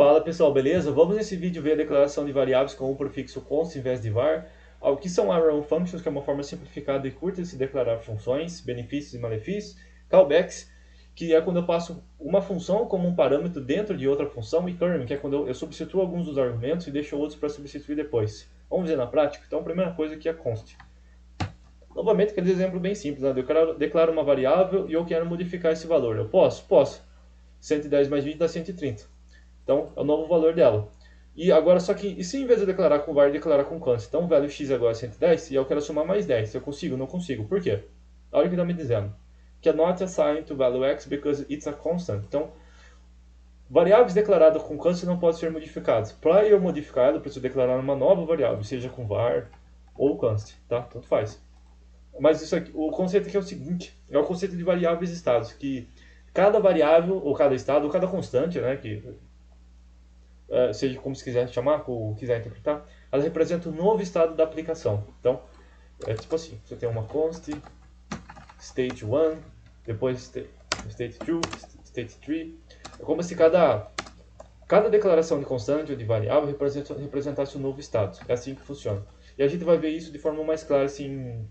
Fala pessoal, beleza? Vamos nesse vídeo ver a declaração de variáveis com o prefixo const em vez de var. O que são arrow functions, que é uma forma simplificada e curta de se declarar funções, benefícios e malefícios. Callbacks, que é quando eu passo uma função como um parâmetro dentro de outra função. E term, que é quando eu substituo alguns dos argumentos e deixo outros para substituir depois. Vamos ver na prática? Então a primeira coisa aqui é const. Novamente, aquele exemplo bem simples, né? Eu declaro uma variável e eu quero modificar esse valor. Eu posso? Posso. 110 mais 20 dá 130. Então, é o novo valor dela. E agora, só que, e se em vez de declarar com var, declarar com const? Então, o value x agora é 110 e eu quero somar mais 10. Eu consigo? Não consigo. Por quê? Olha o que está me dizendo. Cannot assign to value x because it's a constant. Então, variáveis declaradas com const não podem ser modificadas. Para eu modificar ela, eu preciso declarar uma nova variável, seja com var ou const, tá? Tanto faz. Mas isso aqui, o conceito aqui é o seguinte, é o conceito de variáveis estados, que cada variável, ou cada estado, ou cada constante, né, que seja como se quiser chamar, ou quiser interpretar, ela representa um novo estado da aplicação. Então, é tipo assim, você tem uma const, state 1, depois state 2, state 3. É como se cada declaração de constante ou de variável representasse um novo estado. É assim que funciona. E a gente vai ver isso de forma mais clara assim,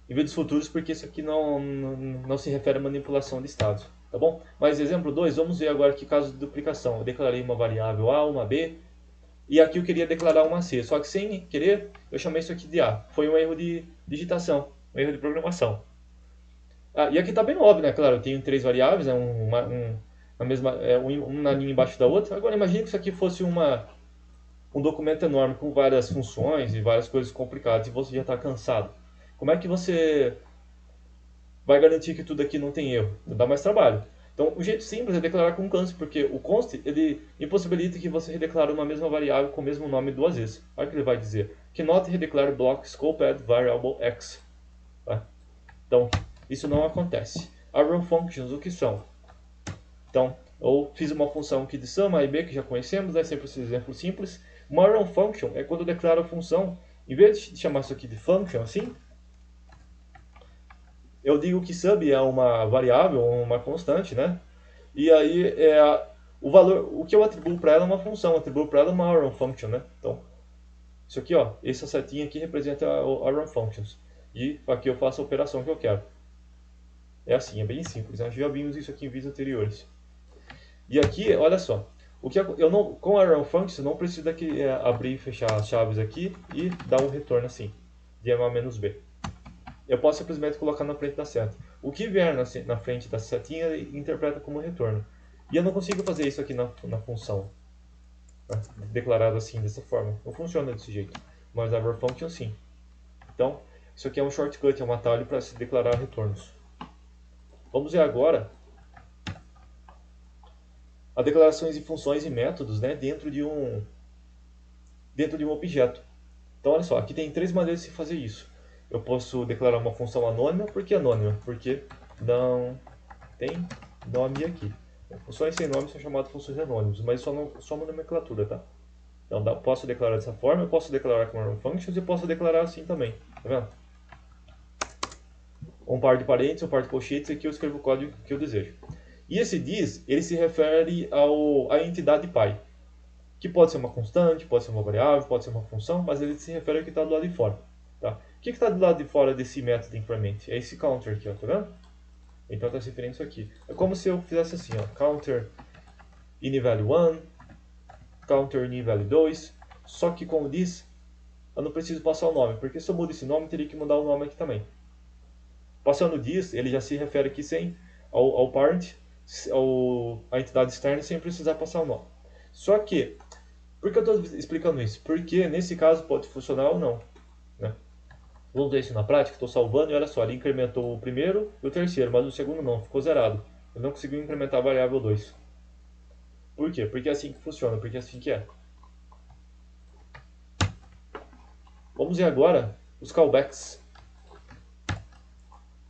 em vídeos futuros, porque isso aqui não se refere a manipulação de estados, tá bom? Mas exemplo 2, vamos ver agora que caso de duplicação. Eu declarei uma variável A, uma B, e aqui eu queria declarar uma C, só que sem querer eu chamei isso aqui de A. Foi um erro de digitação, um erro de programação. E aqui está bem óbvio, né? Claro, eu tenho três variáveis, né? A mesma, uma linha embaixo da outra. Agora imagine que isso aqui fosse um documento enorme com várias funções e várias coisas complicadas e você já está cansado. Como é que você vai garantir que tudo aqui não tem erro? Dá mais trabalho. Então, o jeito simples é declarar com const, porque o const ele impossibilita que você redeclare uma mesma variável com o mesmo nome duas vezes. Olha o que ele vai dizer: cannot redeclare block scope add variable x. Tá? Então, isso não acontece. Arrow functions, o que são? Então, eu fiz uma função aqui de sum, A e B, que já conhecemos, é sempre esse exemplo simples. Uma arrow function é quando eu declaro a função, em vez de chamar isso aqui de function, assim, eu digo que sub é uma variável, uma constante, né? E aí o valor, o que eu atribuo para ela é uma função, eu atribuo para ela uma arrow function, né? Então, isso aqui, ó, essa setinha aqui representa o arrow functions. E aqui eu faço a operação que eu quero. É assim, é bem simples. Nós já vimos isso aqui em vídeos anteriores. E aqui, olha só, o que eu não, com arrow functions eu não preciso daqui, abrir e fechar as chaves aqui e dar um retorno assim, de A menos B. Eu posso simplesmente colocar na frente da seta. O que vier na frente da setinha, ele interpreta como retorno. E eu não consigo fazer isso aqui na função, né? Declarado assim, dessa forma. Não funciona desse jeito. Mas a arrow function sim. Então, isso aqui é um shortcut, é um atalho para se declarar retornos. Vamos ver agora as declarações de funções e métodos, né, dentro de um objeto. Então, olha só, aqui tem três maneiras de se fazer isso. Eu posso declarar uma função anônima. Por que anônima? Porque não tem nome aqui. Funções sem nome são chamadas de funções anônimas, mas só uma nomenclatura, tá? Então, posso declarar dessa forma, eu posso declarar com arrow functions e posso declarar assim também, tá vendo? Um par de parênteses, um par de colchetes, aqui eu escrevo o código que eu desejo. E esse this, ele se refere à entidade pai, que pode ser uma constante, pode ser uma variável, pode ser uma função, mas ele se refere ao que está do lado de fora. Tá? O que está do lado de fora desse método increment? É esse counter aqui, ó, tá vendo? Então está se referindo a isso aqui. É como se eu fizesse assim, ó, counter inValue1, counter inValue2, só que com o this eu não preciso passar o nome, porque se eu mudo esse nome, teria que mudar o nome aqui também. Passando this, ele já se refere aqui sem ao parent, à entidade externa, sem precisar passar o nome. Só que, por que eu estou explicando isso? Porque nesse caso pode funcionar ou não, né? Vamos ver isso na prática. Estou salvando e olha só, ele incrementou o primeiro e o terceiro, mas o segundo não, ficou zerado. Ele não conseguiu incrementar a variável 2. Por quê? Porque é assim que funciona, porque é assim que é. Vamos ver agora os callbacks,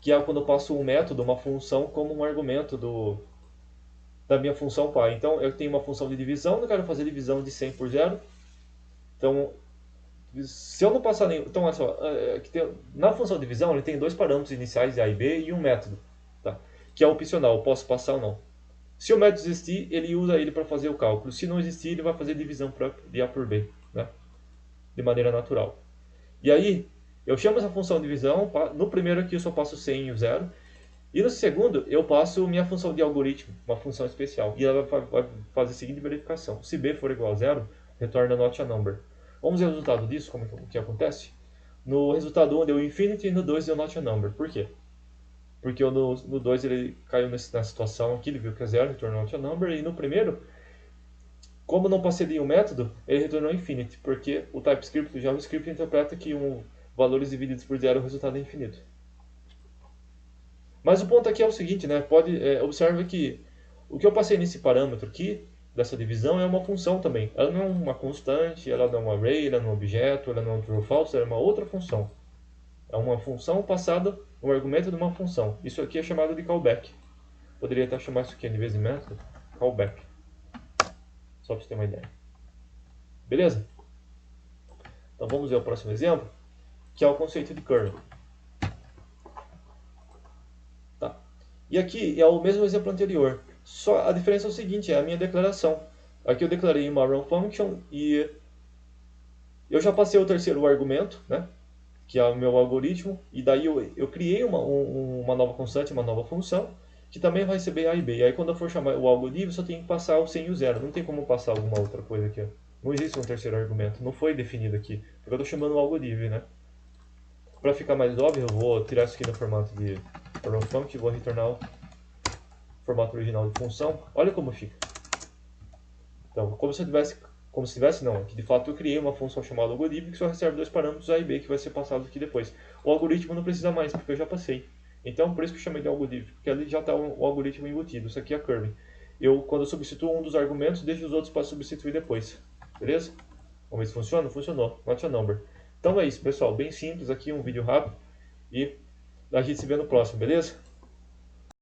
que é quando eu passo um método, uma função, como um argumento da minha função pai. Então eu tenho uma função de divisão, eu quero fazer divisão de 100 por 0. Então, se eu não passar nenhum... Então, olha só, na função de divisão ele tem dois parâmetros iniciais, A e B, e um método, tá? Que é opcional, eu posso passar ou não. Se o método existir, ele usa ele para fazer o cálculo. Se não existir, ele vai fazer divisão de A por B, né? De maneira natural. E aí, eu chamo essa função divisão, no primeiro aqui eu só passo 100 e o 0, e no segundo eu passo minha função de algoritmo, uma função especial, e ela vai fazer a seguinte verificação: se b for igual a 0, retorna not a number. Vamos ver o resultado disso, como que acontece? No resultado 1 deu infinity e no 2 deu not a number. Por quê? Porque no 2 ele caiu nessa situação aqui, ele viu que é 0, retornou not a number, e no primeiro, como não passei de um método, ele retornou infinity, porque o TypeScript, o JavaScript, interpreta que valores divididos por 0 o resultado é infinito. Mas o ponto aqui é o seguinte, né? Observe que o que eu passei nesse parâmetro aqui, dessa divisão, é uma função também. Ela não é uma constante, ela não é um array, ela não é um objeto, ela não é um true ou false, ela é uma outra função. É uma função passada, um argumento de uma função. Isso aqui é chamado de callback. Poderia até chamar isso aqui, em vez de método, callback. Só para você ter uma ideia. Beleza? Então vamos ver o próximo exemplo, que é o conceito de kernel. Tá. E aqui é o mesmo exemplo anterior. Só a diferença é o seguinte, é a minha declaração. Aqui eu declarei uma run function e eu já passei o terceiro argumento, né? Que é o meu algoritmo, e daí eu criei uma nova constante, uma nova função, que também vai receber A e B. E aí quando eu for chamar o algoritmo, eu só tenho que passar o 100 e o 0. Não tem como passar alguma outra coisa aqui. Ó. Não existe um terceiro argumento, não foi definido aqui, porque eu estou chamando o algoritmo, né? Para ficar mais óbvio, eu vou tirar isso aqui no formato de run function e vou retornar o formato original de função. Olha como fica. Então, como se tivesse não, que de fato eu criei uma função chamada algoritmo que só recebe dois parâmetros A e B que vai ser passado aqui depois. O algoritmo não precisa mais, porque eu já passei. Então, por isso que eu chamei de algoritmo, porque ali já está o algoritmo embutido. Isso aqui é a curve. Quando eu substituo um dos argumentos, deixo os outros para substituir depois. Beleza? Vamos ver se funciona? Funcionou. Not a number. Então é isso, pessoal. Bem simples aqui, um vídeo rápido. E a gente se vê no próximo, beleza?